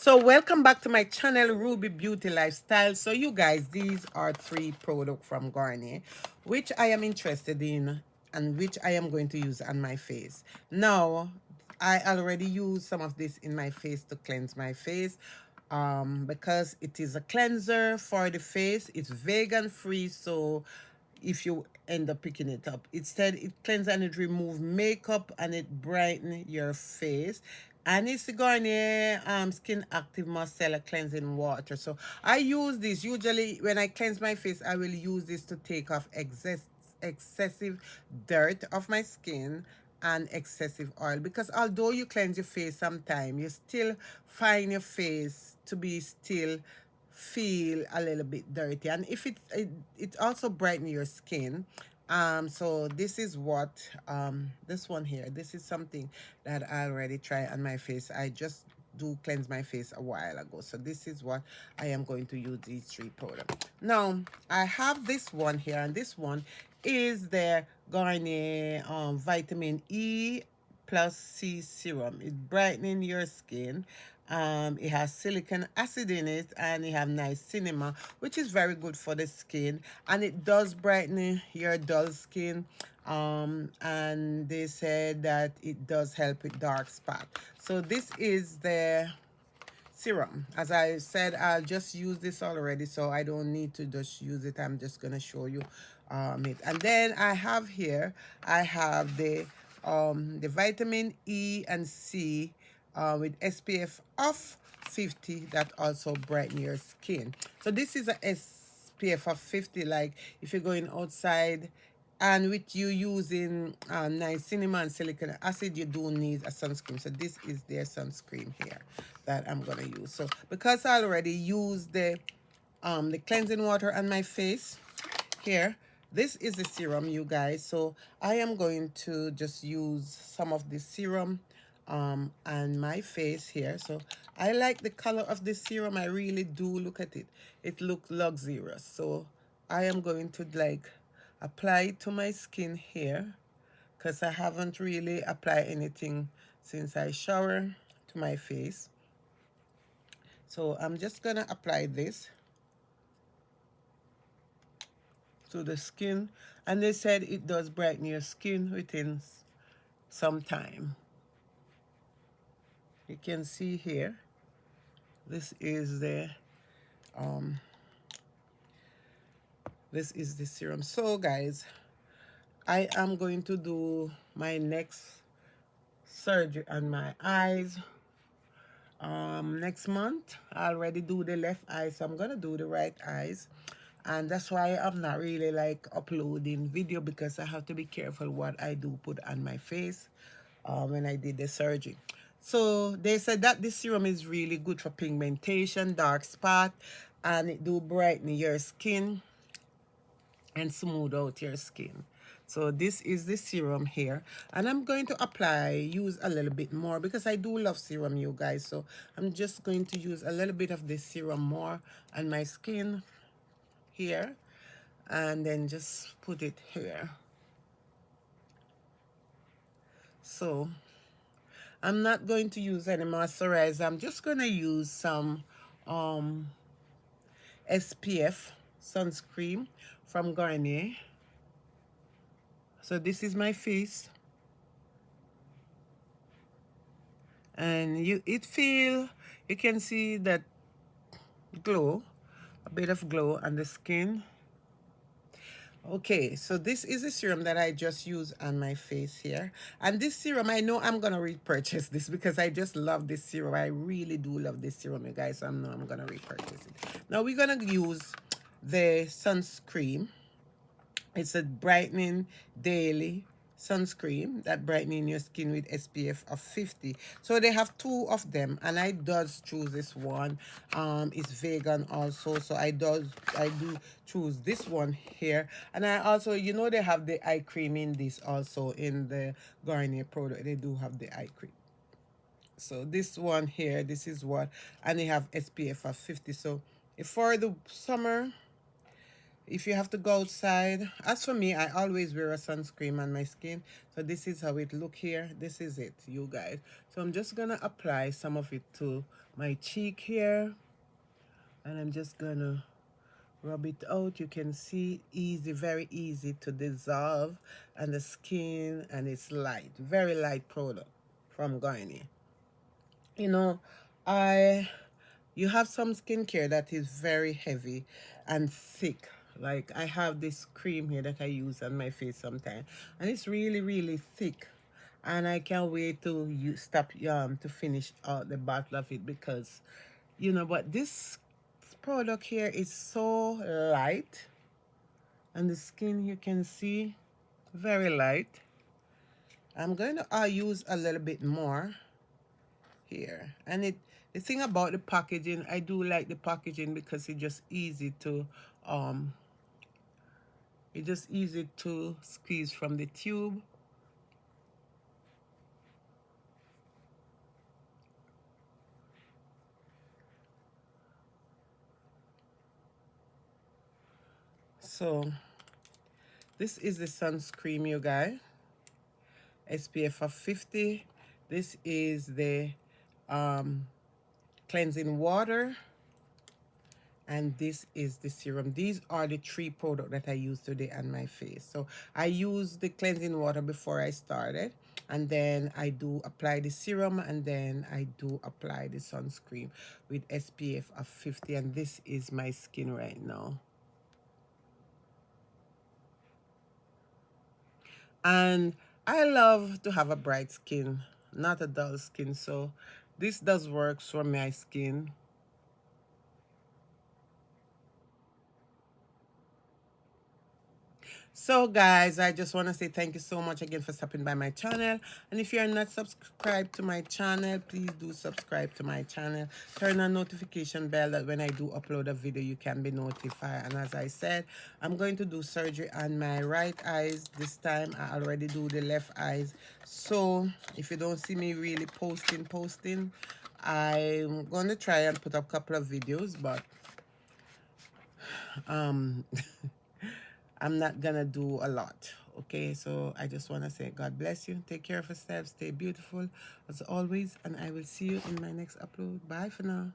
So welcome back to my channel, Ruby Beauty Lifestyle. So you guys, these are 3 products from Garnier which I am interested in and which I am going to use on my face. Now I already used some of this in my face to cleanse my face, because it is a cleanser for the face. It's vegan free, so if you end up picking it up, it said it cleanses and it remove makeup and it brighten your face. And it's the Garnier Skin Active Micellar Cleansing Water. So I use this usually when I cleanse my face. I will use this to take off excessive dirt off my skin and excessive oil, because although you cleanse your face sometime, you still find your face to be still feel a little bit dirty. And if it also brighten your skin. So this is what this one here, this is something that I already tried on my face. I just do cleanse my face a while ago, so this is what I am going to use these 3 products. Now I have this one here, and this one is the Garnier vitamin E plus C serum. It brightening your skin. It has silicon acid in it, and it have niacinamide, which is very good for the skin, and it does brighten your dull skin. And they said that it does help with dark spot. So this is the serum. As I said, I'll just use this already, so I don't need to just use it. I'm just gonna show you it. And then I have here, I have the vitamin E and C with SPF of 50 that also brighten your skin. So this is a SPF of 50, like if you're going outside and with you using niacinamide and silicon acid, you do need a sunscreen. So this is their sunscreen here that I'm gonna use. So because I already used the cleansing water on my face here, this is the serum, you guys. So I am going to just use some of this serum on my face here. So I like the color of this serum. I really do. Look at it. It looks luxurious. So I am going to like apply it to my skin here, because I haven't really applied anything since I shower to my face. So I'm just gonna apply this to the skin, and they said it does brighten your skin within some time. You can see here, this is the serum. So guys, I am going to do my next surgery on my eyes next month. I already do the left eye, so I'm gonna do the right eyes. And that's why I'm not really like uploading video, because I have to be careful what I do put on my face when I did the surgery. So they said that this serum is really good for pigmentation, dark spot, and it do brighten your skin and smooth out your skin. So this is the serum here, and I'm going to use a little bit more, because I do love serum, you guys. So I'm just going to use a little bit of this serum more on my skin here, and then just put it here. So I'm not going to use any moisturizer. I'm just going to use some SPF sunscreen from Garnier. So this is my face, and you can see that glow, a bit of glow on the skin. Okay, so this is a serum that I just used on my face here. And this serum, I know I'm going to repurchase this, because I just love this serum. I really do love this serum, you guys. So I know I'm going to repurchase it. Now we're going to use the sunscreen. It's a brightening daily sunscreen that brightening your skin with SPF of 50. So they have 2 of them, and I does choose this one. It's vegan also, so I do choose this one here. And I also, you know, they have the eye cream in this also, in the Garnier product. They do have the eye cream. So this one here, this is what, and they have SPF of 50. So for the summer, if you have to go outside, as for me, I always wear a sunscreen on my skin. So this is how it look here. This is it, you guys. So I'm just gonna apply some of it to my cheek here, and I'm just gonna rub it out. You can see easy, very easy to dissolve on the skin, and it's light, very light product from Garnier. You know, I you have some skincare that is very heavy and thick. Like I have this cream here that I use on my face sometimes, and it's really, really thick. And I can't wait to stop to finish out the bottle of it, because but this product here is so light, and the skin, you can see, very light. I'm going to use a little bit more here. And the thing about the packaging, I do like the packaging because um it's just easy to squeeze from the tube. So this is the sunscreen, you guys. SPF of 50. This is the um cleansing water, and this is the serum. These are the three products that I use today on my face. So I use the cleansing water before I started, and then I do apply the serum, and then I do apply the sunscreen with SPF of 50, and this is my skin right now. And I love to have a bright skin, not a dull skin, so this does work for my skin. So guys, I just want to say thank you so much again for stopping by my channel. And if you're not subscribed to my channel, please do subscribe to my channel. Turn on notification bell that when I do upload a video, you can be notified. And as I said, I'm going to do surgery on my right eyes this time. I already do the left eyes. So if you don't see me really posting, I'm going to try and put up a couple of videos, but um I'm not gonna do a lot. Okay, so I just want to say God bless you. Take care of yourself. Stay beautiful as always, and I will see you in my next upload. Bye for now.